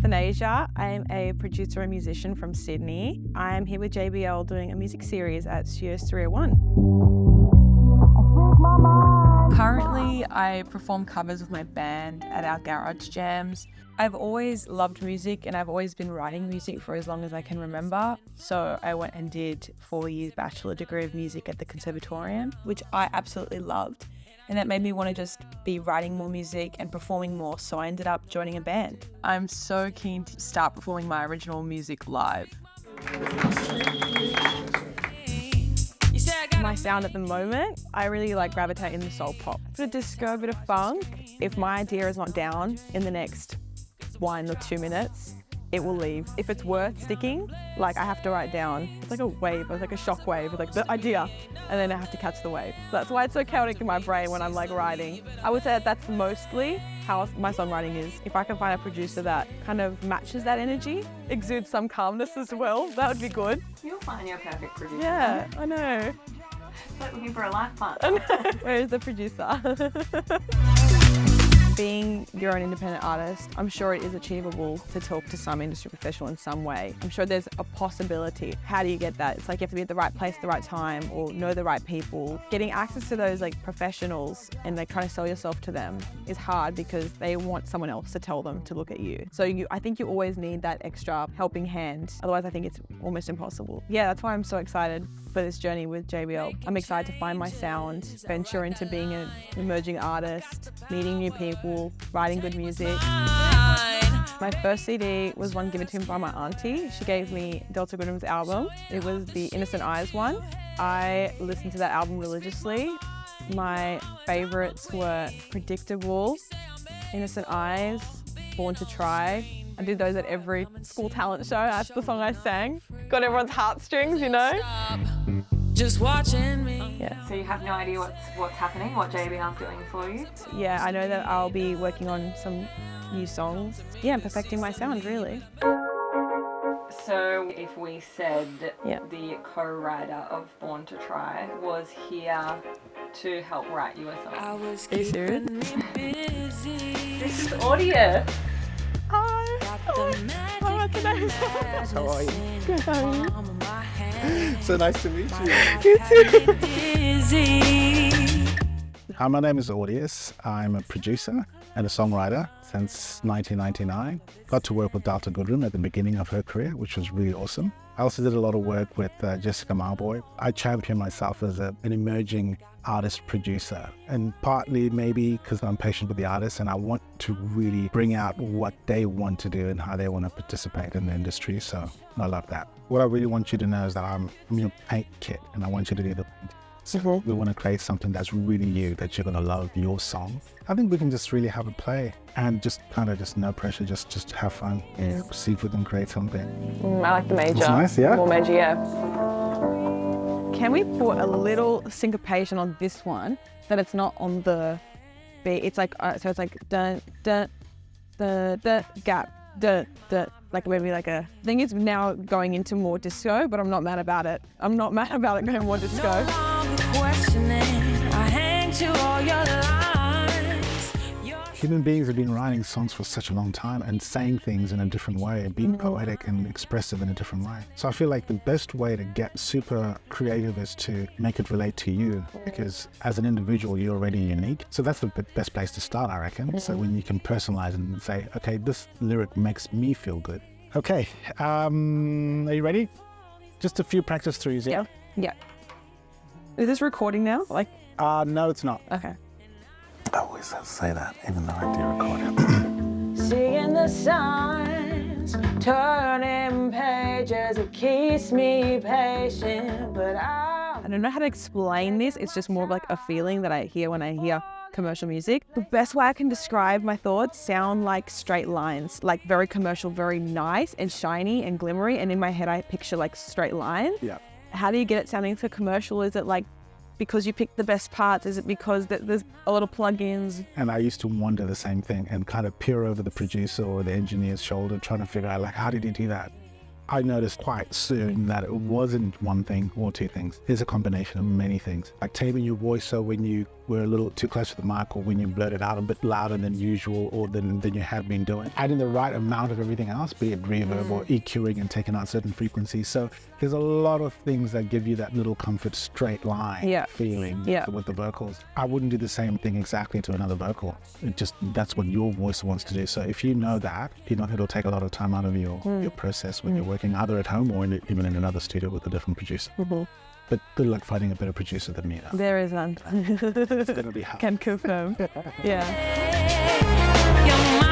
Athanasia. I'm a producer and musician from Sydney. I'm here with JBL doing a music series at Studios 301. Currently, I perform covers with my band at our garage jams. I've always loved music and I've always been writing music for as long as I can remember. So I went and did 4 years bachelor degree of music at the Conservatorium, which I absolutely loved. And that made me want to just be writing more music and performing more. So I ended up joining a band. I'm so keen to start performing my original music live. My sound at the moment, I really gravitate in the soul pop. A bit of disco, a bit of funk. If my idea is not down in the next 1 or 2 minutes, it will leave. If it's worth sticking, I have to write down. It's like a wave, it's like a shock wave, it's like the idea, and then I have to catch the wave. That's why it's so chaotic in my brain when I'm writing. I would say that that's mostly how my songwriting is. If I can find a producer that kind of matches that energy, exudes some calmness as well, that would be good. You'll find your perfect producer. Yeah, I know. It's like looking for a life partner. Where is the producer? Being your own independent artist, I'm sure it is achievable to talk to some industry professional in some way. I'm sure there's a possibility. How do you get that? It's like you have to be at the right place at the right time or know the right people. Getting access to those professionals and trying to sell yourself to them is hard because they want someone else to tell them to look at you. So I think you always need that extra helping hand. Otherwise, I think it's almost impossible. Yeah, that's why I'm so excited for this journey with JBL. I'm excited to find my sound, venture into being an emerging artist, meeting new people, writing good music. My first CD was one given to me by my auntie. She gave me Delta Goodrum's album. It was the Innocent Eyes one. I listened to that album religiously. My favourites were Predictable, Innocent Eyes, Born to Try. I did those at every school talent show. That's the song I sang. Got everyone's heartstrings, you know? Just watching me. Yeah. So you have no idea what's happening, what JBL's doing for you? Yeah, I know that I'll be working on some new songs. Yeah, and perfecting my sound, really. So if we said Yeah. the co-writer of Born to Try was here to help write you a song. I was Are you serious? keeping me busy. This is Audius. Hi. Hi, Athanasia. How are you? Good, how are you? So nice to meet you. You too. Hi, my name is Audius. I'm a producer and a songwriter since 1999. Got to work with Delta Goodrum at the beginning of her career, which was really awesome. I also did a lot of work with Jessica Marboy. I champion myself as an emerging artist producer, and partly maybe because I'm patient with the artists and I want to really bring out what they want to do and how they want to participate in the industry. So I love that. What I really want you to know is that I'm your paint kit and I want you to do the painting. So we want to create something that's really you, that you're going to love your song. I think we can just really have a play and just no pressure, just have fun. Yeah. See if we can create something. I like the major. That's nice, yeah? More major, yeah. Can we put a little syncopation on this one that it's not on the beat? It's so it's dun dun dun dun gap dun dun, maybe I think it's now going into more disco, but I'm not mad about it. I'm not mad about it going more disco. I hang to all your lines. Human beings have been writing songs for such a long time and saying things in a different way, being poetic and expressive in a different way. So I feel like the best way to get super creative is to make it relate to you, because as an individual, you're already unique. So that's the best place to start, I reckon. So when you can personalize and say, okay, this lyric makes me feel good. Okay, are you ready? Just a few practice throughs, yeah? Yeah. Is this recording now? No, it's not. Okay. I always have to say that, even though I do record it. Seeing the signs, turning pages, it keeps me patient, but I don't know how to explain this. It's just more of a feeling that I hear when I hear commercial music. The best way I can describe my thoughts sound like straight lines, very commercial, very nice and shiny and glimmery, and in my head I picture straight lines. Yeah. How do you get it sounding so commercial? Is it because you picked the best parts? Is it because there's a lot of plugins? And I used to wonder the same thing and kind of peer over the producer or the engineer's shoulder trying to figure out how did he do that? I noticed quite soon that it wasn't one thing or two things. It's a combination of many things. Like taming your voice so when you were a little too close to the mic, or when you blurted out a bit louder than usual or than you had been doing. Adding the right amount of everything else, be it reverb or EQing and taking out certain frequencies. So there's a lot of things that give you that little comfort straight line feeling with the vocals. I wouldn't do the same thing exactly to another vocal. It just, that's what your voice wants to do. So if you know that, it'll take a lot of time out of your process when you're working either at home or even in another studio with a different producer. But good luck finding a better producer than me. Though. There is none. It's going to be hard. Can confirm. Yeah. You're